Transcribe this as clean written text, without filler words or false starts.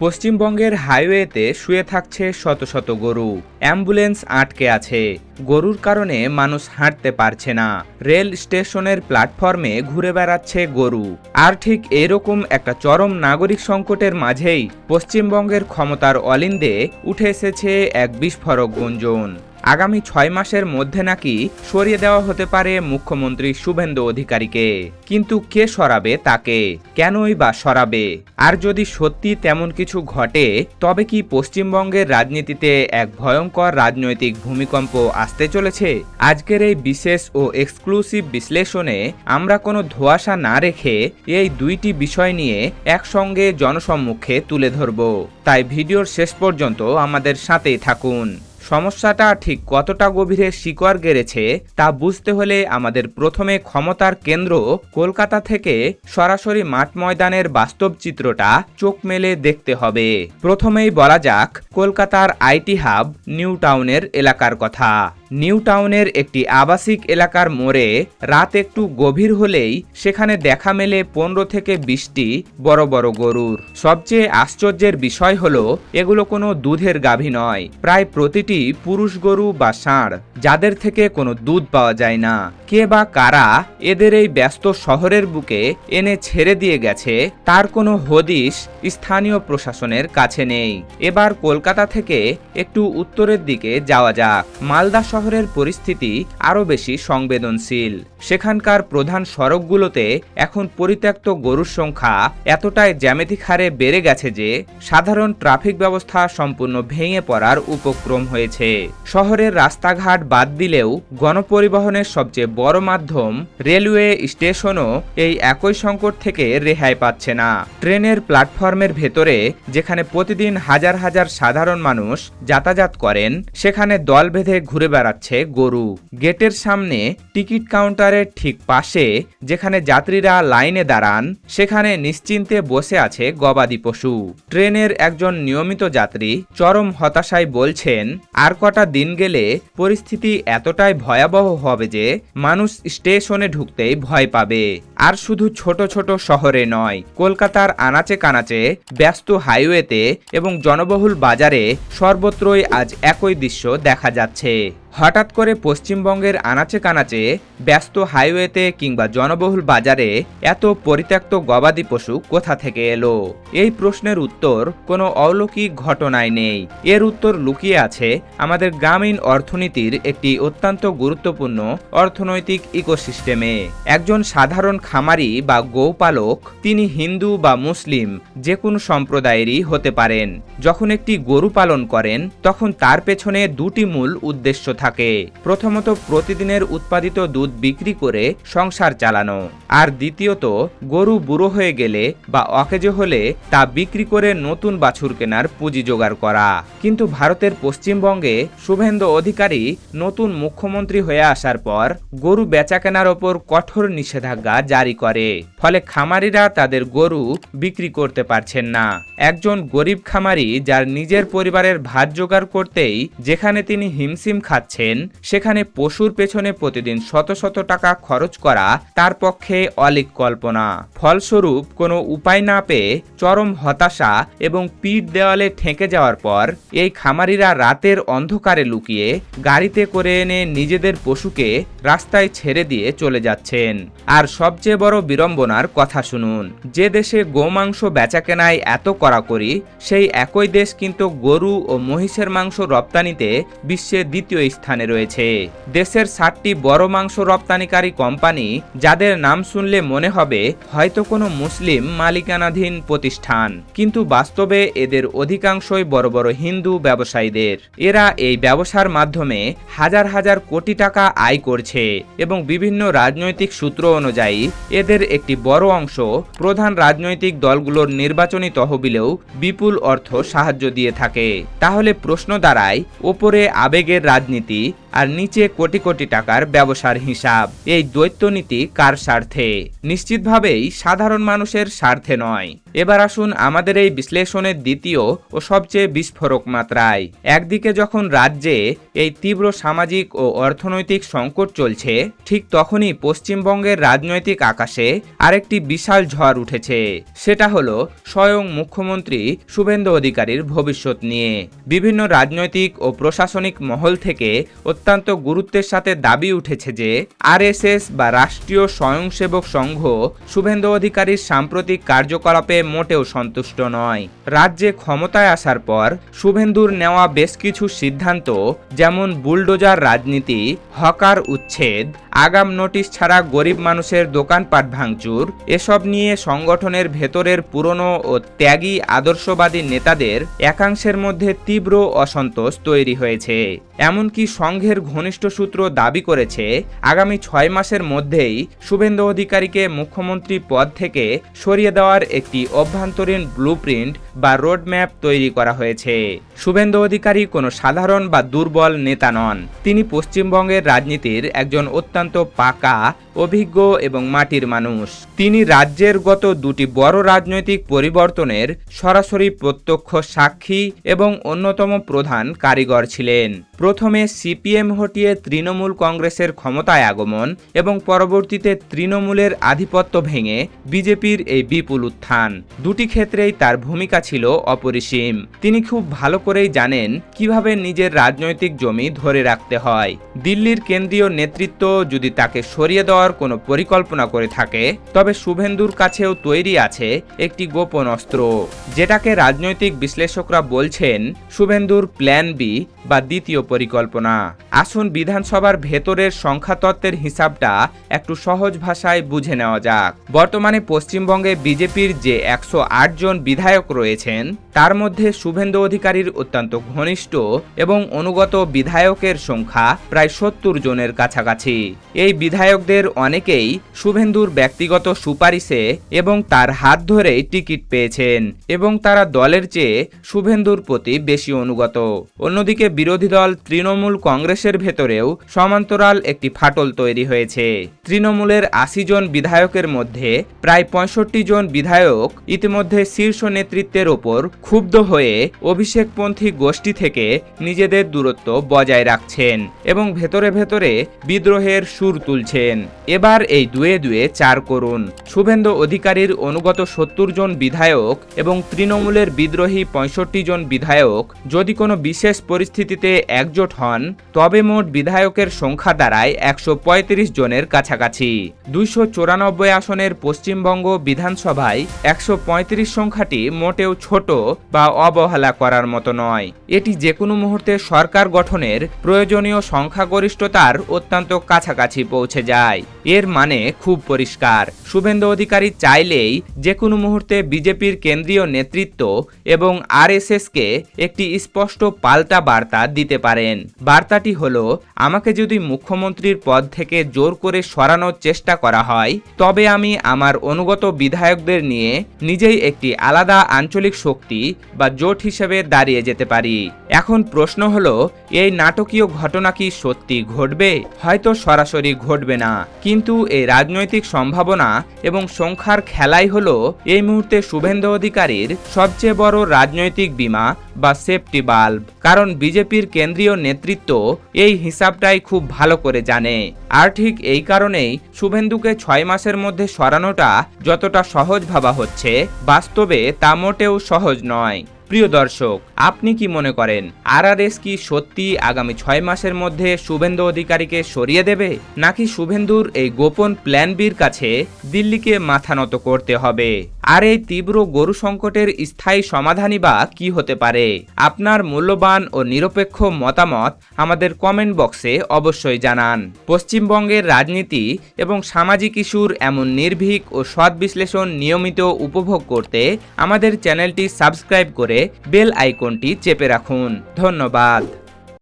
পশ্চিমবঙ্গের হাইওয়েতে শুয়ে থাকছে শত শত গরু। অ্যাম্বুলেন্স আটকে আছে। গরুর কারণে মানুষ হাঁটতে পারছে না। রেল স্টেশনের প্ল্যাটফর্মে ঘুরে বেড়াচ্ছে গরু। আর ঠিক এরকম একটা চরম নাগরিক সংকটের মাঝেই পশ্চিমবঙ্গের ক্ষমতার অলিন্দে উঠে এসেছে এক বিস্ফোরক গুঞ্জন। আগামী 6 মাসের মধ্যে নাকি সরিয়ে দেওয়া হতে পারে মুখ্যমন্ত্রী শুভেন্দু অধিকারীকে। কিন্তু কে সরাবে তাকে? কেনই বা সরাবে? আর যদি সত্যি তেমন কিছু ঘটে, তবে কি পশ্চিমবঙ্গের রাজনীতিতে এক ভয়ঙ্কর রাজনৈতিক ভূমিকম্প আসতে চলেছে? আজকের এই বিশেষ ও এক্সক্লুসিভ বিশ্লেষণে আমরা কোনো ধোঁয়াশা না রেখে এই দুইটি বিষয় নিয়ে একসঙ্গে জনসম্মুখে তুলে ধরব। তাই ভিডিওর শেষ পর্যন্ত আমাদের সাথেই থাকুন। সমস্যাটা ঠিক কতটা গভীরে শিকড় গেড়েছে তা বুঝতে হলে আমাদের প্রথমে ক্ষমতার কেন্দ্র কলকাতা থেকে সরাসরি মাঠ ময়দানের বাস্তব চিত্রটা চোখ মেলে দেখতে হবে। প্রথমেই বলা যাক কলকাতার আইটি হাব নিউ টাউনের এলাকার কথা। নিউ টাউনের একটি আবাসিক এলাকার মোড়ে রাত একটু গভীর হলেই সেখানে দেখা মেলে 15 থেকে 20টি বড় বড় গরুর। সবচেয়ে আশ্চর্যের বিষয় হলো এগুলো কোনো দুধের গাভী নয়, প্রায় প্রতিটি পুরুষ গরু বা ষাঁড়, যাদের থেকে কোনো দুধ পাওয়া যায় না। কে বা কারা এদের এই ব্যস্ত শহরের বুকে এনে ছেড়ে দিয়ে গেছে তার কোনো হদিশ স্থানীয় প্রশাসনের কাছে নেই। এবার কলকাতা থেকে একটু উত্তরের দিকে যাওয়া যাক। মালদা শহরের পরিস্থিতি আরও বেশি সংবেদনশীল। সেখানকার প্রধান সড়কগুলোতে এখন পরিত্যক্ত গরুর সংখ্যা এতটাই জ্যামিতিক হারে বেড়ে গেছে যে সাধারণ ট্রাফিক ব্যবস্থা সম্পূর্ণ ভেঙে পড়ার উপক্রম হয়েছে। শহরের রাস্তাঘাট বাদ দিলেও গণপরিবহনের সবচেয়ে বড় মাধ্যম রেলওয়ে স্টেশনও এই একই সংকট থেকে রেহাই পাচ্ছে না। ট্রেনের প্ল্যাটফর্মের ভেতরে যেখানে প্রতিদিন হাজার হাজার সাধারণ মানুষ যাতায়াত করেন, সেখানে দল বেঁধে ঘুরে বেড়াচ্ছে গরু। গেটের সামনে টিকিট কাউন্টারের ঠিক পাশে যেখানে যাত্রীরা লাইনে দাঁড়ান, সেখানে নিশ্চিন্তে বসে আছে গবাদি পশু। ট্রেনের একজন নিয়মিত যাত্রী চরম হতাশায় বলছেন, আর কটা দিন গেলে পরিস্থিতি এতটাই ভয়াবহ হবে যে মানুষ স্টেশনে ঢুকতেই ভয় পাবে। আর শুধু ছোট ছোট শহরে নয়, কলকাতার আনাচে কানাচে, ব্যস্ত হাইওয়েতে এবং জনবহুল বাজারে সর্বত্রই আজ একই দৃশ্য দেখা যাচ্ছে। হঠাৎ করে পশ্চিমবঙ্গের আনাচে কানাচে, ব্যস্ত হাইওয়েতে কিংবা জনবহুল বাজারে এত পরিত্যক্ত গবাদি পশু কোথা থেকে এলো? এই প্রশ্নের উত্তর কোনো অলৌকিক ঘটনায় নেই। এর উত্তর লুকিয়ে আছে আমাদের গ্রামীণ অর্থনীতির একটি অত্যন্ত গুরুত্বপূর্ণ অর্থনৈতিক ইকোসিস্টেমে। একজন সাধারণ খামারি বা গোপালক, তিনি হিন্দু বা মুসলিম যে কোনো সম্প্রদায়েরই হতে পারেন, যখন একটি গরু পালন করেন তখন তার পেছনে দুটি মূল উদ্দেশ্য থাকে। প্রথমত, প্রতিদিনের উৎপাদিত দুধ বিক্রি করে সংসার চালানো, আর দ্বিতীয়ত, গরু বুড়ো হয়ে গেলে বা অকেজো হলে তা বিক্রি করে নতুন বাছুর কেনার পুঁজি জোগাড় করা। কিন্তু ভারতের পশ্চিমবঙ্গে শুভেন্দু অধিকারী নতুন মুখ্যমন্ত্রী হয়ে আসার পর গরু বেচা কেনার ওপর কঠোর নিষেধাজ্ঞা জারি করে। ফলে খামারিরা তাদের গরু বিক্রি করতে পারছেন না। একজন গরিব খামারি যার নিজের পরিবারের ভাত জোগাড় করতেই যেখানে তিনি হিমশিম খাচ্ছেন, সেখানে পশুর পেছনে প্রতিদিন শত শত টাকা খরচ করা তার পক্ষে অলীক কল্পনা। ফলস্বরূপ কোনো উপায় না পেয়ে চরম হতাশা এবং পিঠ দেওয়ালে ঠেকে যাওয়ার পর এই খামারিরা রাতের অন্ধকারে লুকিয়ে গাড়িতে করে এনে নিজেদের পশুকে রাস্তায় ছেড়ে দিয়ে চলে যাচ্ছেন। আর সবচেয়ে বড় বিড়ম্বনার কথা শুনুন, যে দেশে গোমাংস বেচাকেনায় এত কড়াকড়ি, সেই একই দেশ কিন্তু গরু ও মহিষের মাংস রপ্তানিতে বিশ্বের দ্বিতীয় স্থানে রয়েছে। দেশের 7টি বড় মাংস রপ্তানিকারী কোম্পানি, যাদের নাম শুনলে মনে হবে হয়তো কোনো মুসলিম মালিকানাধীন প্রতিষ্ঠান, কিন্তু বাস্তবে এদের অধিকাংশই বড় বড় হিন্দু ব্যবসায়ীদের। এরা এই ব্যবসার মাধ্যমে হাজার হাজার কোটি টাকা আয় করছে এবং বিভিন্ন রাজনৈতিক সূত্র অনুযায়ী এদের একটি বড় অংশ প্রধান রাজনৈতিক দলগুলোর নির্বাচনী তহবিলেও বিপুল অর্থ সাহায্য দিয়ে থাকে। তাহলে প্রশ্ন দাঁড়ায়, ওপরে আবেগের রাজনীতি, রাজনীতি আর নিচে কোটি কোটি টাকার ব্যবসার হিসাব। এই দ্বৈতনীতি কার স্বার্থে? নিশ্চিতভাবেই সাধারণ মানুষের স্বার্থে নয়। এবার আসুন আমাদের এই বিশ্লেষণের দ্বিতীয় ও সবচেয়ে বিস্ফোরক মাত্রায়। একদিকে যখন রাজ্যে এই তীব্র সামাজিক ও অর্থনৈতিক সংকট চলছে, ঠিক তখনই পশ্চিমবঙ্গের রাজনৈতিক আকাশে আরেকটি বিশাল ঝড় উঠেছে। সেটা হলো স্বয়ং মুখ্যমন্ত্রী শুভেন্দু অধিকারীর ভবিষ্যৎ নিয়ে। বিভিন্ন রাজনৈতিক ও প্রশাসনিক মহল থেকে অত্যন্ত গুরুত্বের সাথে দাবি উঠেছে যে আরএসএস বা রাষ্ট্রীয় স্বয়ংসেবক সংঘ শুভেন্দু অধিকারীর সাম্প্রতিক কার্যকলাপে মোটেও সন্তুষ্ট নয়। রাজ্যে ক্ষমতায় আসার পর শুভেন্দুর নেওয়া বেশ কিছু সিদ্ধান্ত, যেমন বুলডোজার রাজনীতি, হকার উচ্ছেদ, আগাম নোটিশ ছাড়া গরিব মানুষের দোকানপাট ভাঙচুর, এসব নিয়ে সংগঠনের ভেতরের পুরনো ও ত্যাগী আদর্শবাদী নেতাদের একাংশের মধ্যে তীব্র অসন্তোষ তৈরি হয়েছে। এমনকি সংঘের ঘনিষ্ঠ সূত্র দাবি করেছে আগামী 6 মাসের মধ্যেই শুভেন্দু অধিকারীকে মুখ্যমন্ত্রী পদ থেকে সরিয়ে দেওয়ার একটি অভ্যন্তরীণ ব্লুপ্রিন্ট বা রোডম্যাপ তৈরি করা হয়েছে। শুভেন্দু অধিকারী কোনো সাধারণ বা দুর্বল নেতা নন। তিনি পশ্চিমবঙ্গের রাজনীতির একজন অত্যন্ত পাকা, অভিজ্ঞ এবং মাটির মানুষ। তিনি রাজ্যের গত দুটি বড় রাজনৈতিক পরিবর্তনের সরাসরি প্রত্যক্ষ সাক্ষী এবং অন্যতম প্রধান কারিগর ছিলেন। প্রথমে সিপিএম হটিয়ে তৃণমূল কংগ্রেসের ক্ষমতায় আগমন এবং পরবর্তীতে তৃণমূলের আধিপত্য ভেঙে বিজেপির এই বিপুল উত্থান, দুটি ক্ষেত্রেই তার ভূমিকা ছিল অপরিসীম। তিনি খুব ভালো করেই জানেন কিভাবে নিজের রাজনৈতিক জমি ধরে রাখতে হয়। দিল্লির কেন্দ্রীয় নেতৃত্ব যদি তাকে সরিয়ে দেওয়ার কোনো পরিকল্পনা করে থাকে, তবে শুভেন্দুর কাছেও তৈরি আছে একটি গোপন অস্ত্র, যেটাকে রাজনৈতিক বিশ্লেষকরা বলছেন শুভেন্দুর প্ল্যান বি বা দ্বিতীয় পরিকল্পনা। আসুন বিধানসভার ভেতরের সংখ্যাতত্ত্বের হিসাবটা একটু সহজ ভাষায় বুঝে নেওয়া যাক। বর্তমানে পশ্চিমবঙ্গে বিজেপির যে 108 জন বিধায়ক রয়েছেন, তার মধ্যে শুভেন্দু অধিকারীর অত্যন্ত ঘনিষ্ঠ এবং অনুগত বিধায়কের সংখ্যা প্রায় 70 জনের কাছাকাছি। এই বিধায়কদের অনেকেই শুভেন্দুর ব্যক্তিগত সুপারিশে এবং তার হাত ধরেই টিকিট পেয়েছেন এবং তারা দলের চেয়ে শুভেন্দুর প্রতি বেশি অনুগত। অন্যদিকে বিরোধী দল তৃণমূল কংগ্রেসের ভেতরেও সমান্তরাল একটি ফাটল তৈরি হয়েছে। তৃণমূলের 80 জন বিধায়কের মধ্যে প্রায় 65 জন বিধায়ক ইতিমধ্যে শীর্ষ নেতৃত্বের ওপর ক্ষুব্ধ হয়ে অভিষেকপন্থী গোষ্ঠী থেকে নিজেদের দূরত্ব বজায় রাখছেন এবং ভেতরে ভেতরে বিদ্রোহের সুর তুলছেন। এবার এই দুয়ে দুয়ে 4 করুন। শুভেন্দু অধিকারীর অনুগত 70 জন বিধায়ক এবং তৃণমূলের বিদ্রোহী 65 জন বিধায়ক যদি কোনো বিশেষ পরিস্থিতিতে একজোট হন, তবে মোট বিধায়কের সংখ্যা দাঁড়ায় 135 জনের কাছাকাছি। 294 আসনের পশ্চিমবঙ্গ বিধানসভায় 135 সংখ্যাটি মোটেও ছোট বা অবহেলা করার মতো নয়। এটি যে কোনো মুহূর্তে সরকার গঠনের প্রয়োজনীয় সংখ্যাগরিষ্ঠতার অত্যন্ত কাছাকাছি পৌঁছে যায়। এর মানে খুব পরিষ্কার, শুভেন্দু অধিকারী চাইলেই যে কোনো মুহূর্তে বিজেপির কেন্দ্রীয় নেতৃত্ব এবং আরএসএসকে একটি স্পষ্ট পাল্টা বার্তা দিতে পারেন। বার্তাটি হলো, আমাকে যদি মুখ্যমন্ত্রীর পদ থেকে জোর করে সরানোর চেষ্টা করা হয়, তবে আমি আমার অনুগত বিধায়কদের নিয়ে নিজেই একটি আলাদা আঞ্চলিক শক্তি বা জোট হিসেবে দাঁড়িয়ে যেতে পারি। এখন প্রশ্ন হলো, এই নাটকীয় ঘটনা কি সত্যি ঘটবে? হয়তো সরাসরি ঘটবে না, কিন্তু এই রাজনৈতিক সম্ভাবনা এবং সংখ্যার খেলাই হলো এই মুহূর্তে শুভেন্দু অধিকারীর সবচেয়ে বড় রাজনৈতিক বীমা বা সেফটি বাল্ব। কারণ বিজেপির কেন্দ্রীয় নেতৃত্ব এই হিসাবটাই খুব ভালো করে জানে। আর ঠিক এই কারণেই শুভেন্দুকে 6 মাসের মধ্যে সরানোটা যতটা সহজ ভাবা হচ্ছে, বাস্তবে তা মোটেও সহজ নয়। প্রিয় দর্শক, আপনি কি মনে করেন আরআরএস কি সত্যি আগামী 6 মাসের মধ্যে শুভেন্দু অধিকারীকে সরিয়ে দেবে, নাকি শুভেন্দুর এই গোপন প্ল্যান বির কাছে দিল্লিকে মাথা নত করতে হবে? আর এই তীব্র গরু সংকটের স্থায়ী সমাধানই বা কি হতে পারে? আপনার মূল্যবান ও নিরপেক্ষ মতামত আমাদের কমেন্ট বক্সে অবশ্যই জানান। পশ্চিমবঙ্গের রাজনীতি এবং সামাজিক ইস্যুর এমন নির্ভীক ও সৎ বিশ্লেষণ নিয়মিত উপভোগ করতে আমাদের চ্যানেলটি সাবস্ক্রাইব করে বেল আইকনটি চেপে রাখুন। ধন্যবাদ।